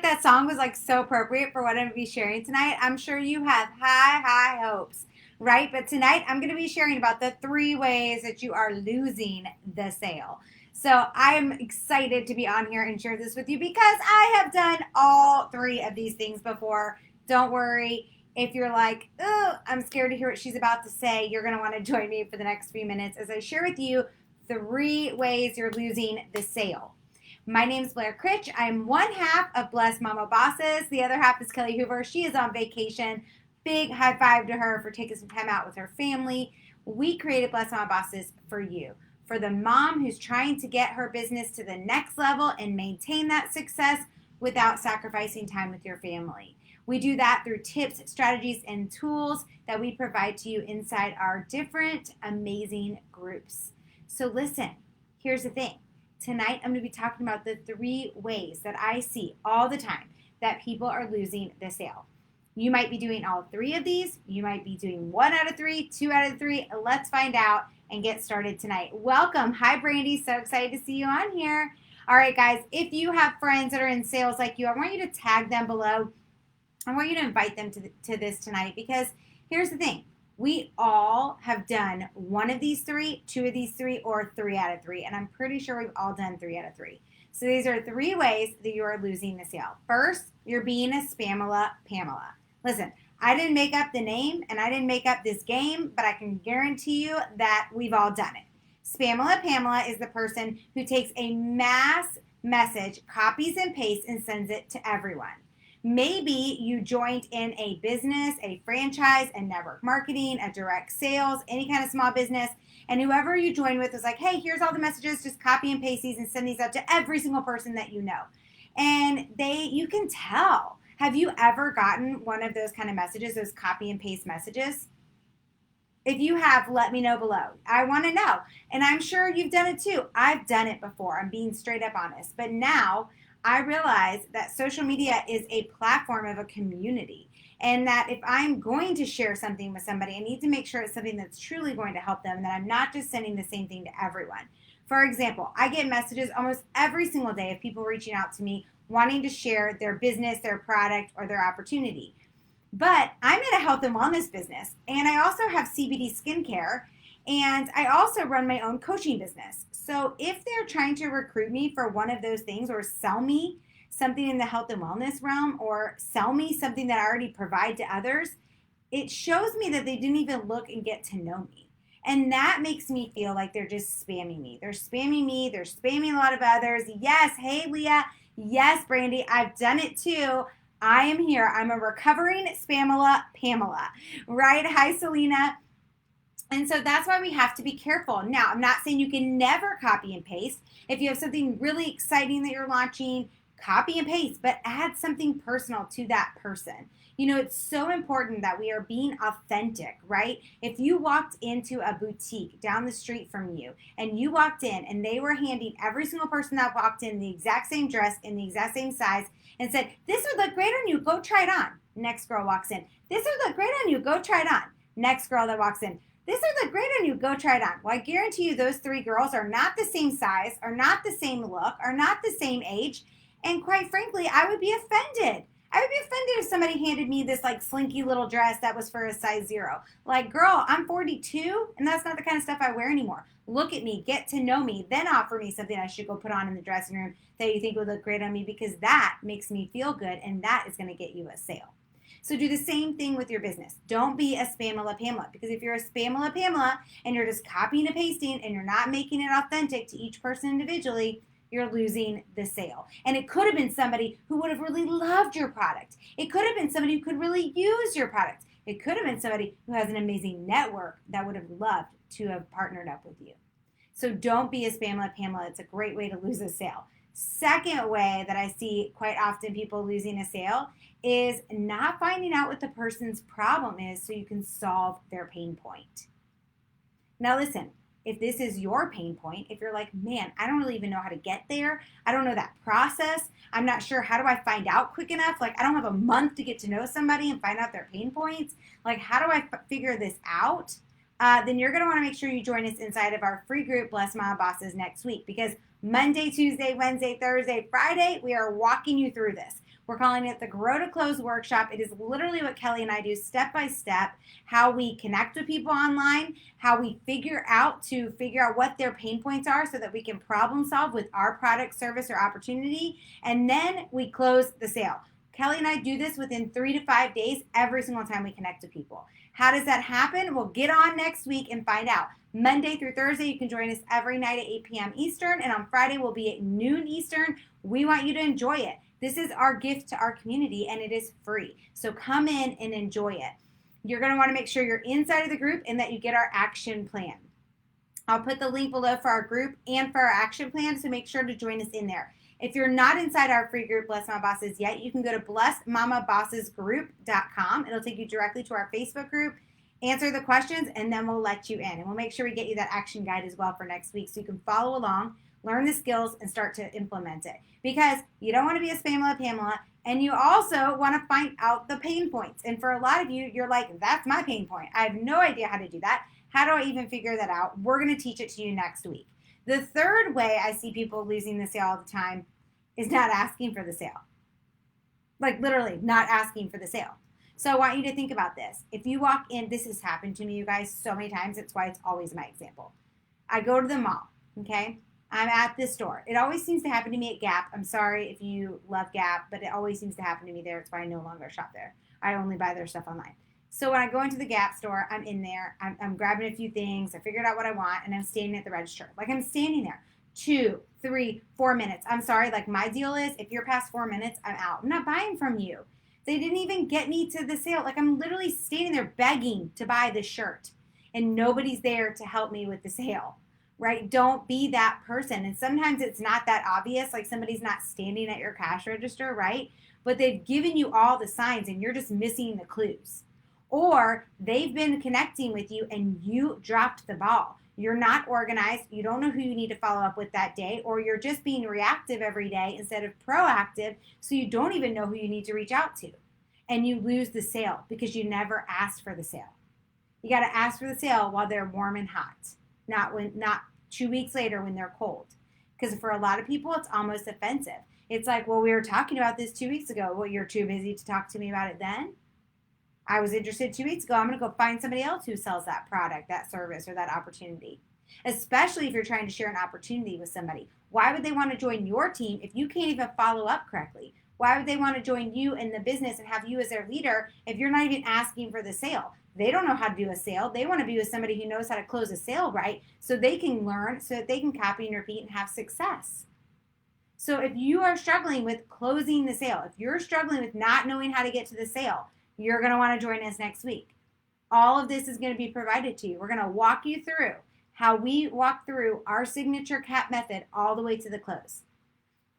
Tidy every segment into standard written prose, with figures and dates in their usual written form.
that song was like so appropriate for what I'm going to be sharing tonight. I'm sure you have high hopes, right? But tonight I'm going to be sharing about the 3 ways that you are losing the sale. So I'm excited to be on here and share this with you because I have done all 3 of these things before. Don't worry. If you're like, oh, I'm scared to hear what she's about to say, you're going to want to join me for the next few minutes as I share with you 3 ways you're losing the sale. My name is Blair Critch. I'm one half of Blessed Mama Bosses. The other half is Kelly Hoover. She is on vacation. Big high five to her for taking some time out with her family. We created Blessed Mama Bosses for you, for the mom who's trying to get her business to the next level and maintain that success without sacrificing time with your family. We do that through tips, strategies, and tools that we provide to you inside our different amazing groups. So listen, here's the thing. Tonight, I'm going to be talking about the 3 ways that I see all the time that people are losing the sale. You might be doing all 3 of these. You might be doing 1 out of 3, 2 out of 3. Let's find out and get started tonight. Welcome. Hi, Brandy. So excited to see you on here. All right, guys, if you have friends that are in sales like you, I want you to tag them below. I want you to invite them to this tonight because here's the thing. We all have done 1 of these 3, 2 of these 3, or 3 out of 3. And I'm pretty sure we've all done 3 out of 3. So these are 3 ways that you are losing the sale. First, you're being a Spamela Pamela. Listen, I didn't make up the name and I didn't make up this game, but I can guarantee you that we've all done it. Spamela Pamela is the person who takes a mass message, copies and pastes, and sends it to everyone. Maybe you joined in a business, a franchise, a network marketing, a direct sales, any kind of small business, and whoever you joined with was like, hey, here's all the messages, just copy and paste these and send these out to every single person that you know. And you can tell. Have you ever gotten one of those kind of messages, those copy and paste messages? If you have, let me know below. I want to know. And I'm sure you've done it too. I've done it before. I'm being straight up honest. But now I realize that social media is a platform of a community, and that if I'm going to share something with somebody, I need to make sure it's something that's truly going to help them, and that I'm not just sending the same thing to everyone. For example, I get messages almost every single day of people reaching out to me wanting to share their business, their product, or their opportunity. But I'm in a health and wellness business, and I also have CBD skincare, and I also run my own coaching business. So if they're trying to recruit me for one of those things or sell me something in the health and wellness realm or sell me something that I already provide to others, it shows me that they didn't even look and get to know me. And that makes me feel like they're just spamming me. They're spamming me. They're spamming a lot of others. Yes, hey, Leah. Yes, Brandy. I've done it too. I am here. I'm a recovering Spamela Pamela, right? Hi, Selena. And so that's why we have to be careful. Now, I'm not saying you can never copy and paste. If you have something really exciting that you're launching, copy and paste, but add something personal to that person. You know, it's so important that we are being authentic, right? If you walked into a boutique down the street from you and you walked in and they were handing every single person that walked in the exact same dress in the exact same size and said, this would look great on you, go try it on. Next girl walks in. This would look great on you, go try it on. Next girl that walks in. This would look great on you, go try it on. Well, I guarantee you those 3 girls are not the same size, are not the same look, are not the same age. And quite frankly, I would be offended. I would be offended if somebody handed me this like slinky little dress that was for a size 0. Like, girl, I'm 42 and that's not the kind of stuff I wear anymore. Look at me, get to know me, then offer me something I should go put on in the dressing room that you think would look great on me, because that makes me feel good and that is going to get you a sale. So do the same thing with your business. Don't be a Spamela Pamela, because if you're a Spamela Pamela and you're just copying and pasting and you're not making it authentic to each person individually, you're losing the sale. And it could have been somebody who would have really loved your product. It could have been somebody who could really use your product. It could have been somebody who has an amazing network that would have loved to have partnered up with you. So don't be a Spamela Pamela. It's a great way to lose a sale. Second way that I see quite often people losing a sale is not finding out what the person's problem is so you can solve their pain point. Now listen, if this is your pain point, if you're like, man, I don't really even know how to get there. I don't know that process. I'm not sure, how do I find out quick enough? Like, I don't have a month to get to know somebody and find out their pain points. Like, how do I figure this out? then you're going to want to make sure you join us inside of our free group, Blessed Mama Bosses, next week, because Monday, Tuesday, Wednesday, Thursday, Friday, we are walking you through this. We're calling it the Grow to Close Workshop. It is literally what Kelly and I do step by step, how we connect with people online, how we figure out what their pain points are so that we can problem solve with our product, service, or opportunity, and then we close the sale. Kelly and I do this within 3 to 5 days every single time we connect to people. How does that happen? We'll get on next week and find out. Monday through Thursday, you can join us every night at 8 p.m. Eastern, and on Friday, we'll be at noon Eastern. We want you to enjoy it. This is our gift to our community, and it is free. So come in and enjoy it. You're going to want to make sure you're inside of the group and that you get our action plan. I'll put the link below for our group and for our action plan, so make sure to join us in there. If you're not inside our free group, Blessed Mama Bosses, yet, you can go to blessedmamabossesgroup.com. It'll take you directly to our Facebook group, answer the questions, and then we'll let you in. And we'll make sure we get you that action guide as well for next week so you can follow along, learn the skills, and start to implement it. Because you don't want to be a Spamela Pamela, and you also want to find out the pain points. And for a lot of you, you're like, that's my pain point. I have no idea how to do that. How do I even figure that out? We're going to teach it to you next week. The third way I see people losing the sale all the time is not asking for the sale. Like literally not asking for the sale. So I want you to think about this. If you walk in, this has happened to me, you guys, so many times. It's why it's always my example. I go to the mall, okay? I'm at this store. It always seems to happen to me at Gap. I'm sorry if you love Gap, but it always seems to happen to me there. It's why I no longer shop there. I only buy their stuff online. So when I go into the Gap store, I'm in there. I'm grabbing a few things. I figured out what I want, and I'm standing at the register. Like I'm standing there 2, 3, 4 minutes. I'm sorry. Like my deal is if you're past 4 minutes, I'm out. I'm not buying from you. They didn't even get me to the sale. Like I'm literally standing there begging to buy this shirt, and nobody's there to help me with the sale, right? Don't be that person. And sometimes it's not that obvious. Like somebody's not standing at your cash register, right? But they've given you all the signs and you're just missing the clues. Or they've been connecting with you and you dropped the ball. You're not organized. You don't know who you need to follow up with that day, or you're just being reactive every day instead of proactive, so you don't even know who you need to reach out to. And you lose the sale because you never asked for the sale. You got to ask for the sale while they're warm and hot, not 2 weeks later when they're cold. Because for a lot of people, it's almost offensive. It's like, well, we were talking about this 2 weeks ago. Well, you're too busy to talk to me about it then? I was interested 2 weeks ago. I'm going to go find somebody else who sells that product, that service, or that opportunity. Especially if you're trying to share an opportunity with somebody. Why would they want to join your team if you can't even follow up correctly? Why would they want to join you in the business and have you as their leader if you're not even asking for the sale? They don't know how to do a sale. They want to be with somebody who knows how to close a sale right so they can learn, so that they can copy and repeat and have success. So if you are struggling with closing the sale, if you're struggling with not knowing how to get to the sale, you're going to want to join us next week. All of this is going to be provided to you. We're going to walk you through how we walk through our signature CAP method all the way to the close.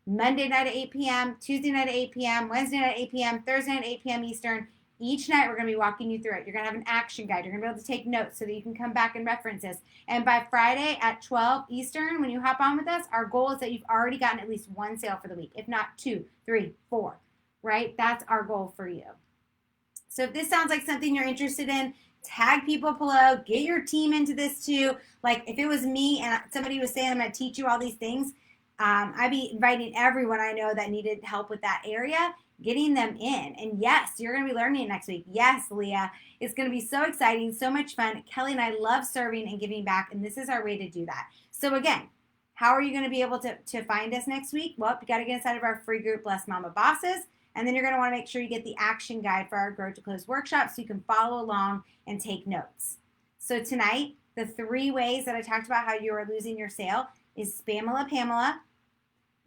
Monday night at 8 p.m., Tuesday night at 8 p.m., Wednesday night at 8 p.m., Thursday night at 8 p.m. Eastern. Each night we're going to be walking you through it. You're going to have an action guide. You're going to be able to take notes so that you can come back and reference this. And by Friday at 12 Eastern, when you hop on with us, our goal is that you've already gotten at least one sale for the week, if not 2, 3, 4, right? That's our goal for you. So if this sounds like something you're interested in, tag people below, get your team into this too. Like if it was me and somebody was saying I'm going to teach you all these things, I'd be inviting everyone I know that needed help with that area, getting them in. And yes, you're going to be learning it next week. Yes, Leah, it's going to be so exciting, so much fun. Kelly and I love serving and giving back, and this is our way to do that. So again, how are you going to be able to find us next week? Well, you got to get inside of our free group, Blessed Mama Bosses. And then you're going to want to make sure you get the action guide for our Grow to Close workshop so you can follow along and take notes. So tonight, the 3 ways that I talked about how you are losing your sale is Spamela Pamela,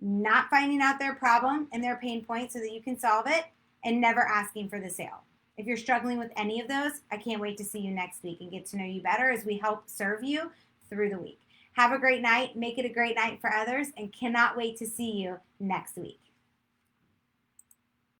not finding out their problem and their pain point so that you can solve it, and never asking for the sale. If you're struggling with any of those, I can't wait to see you next week and get to know you better as we help serve you through the week. Have a great night. Make it a great night for others, and cannot wait to see you next week.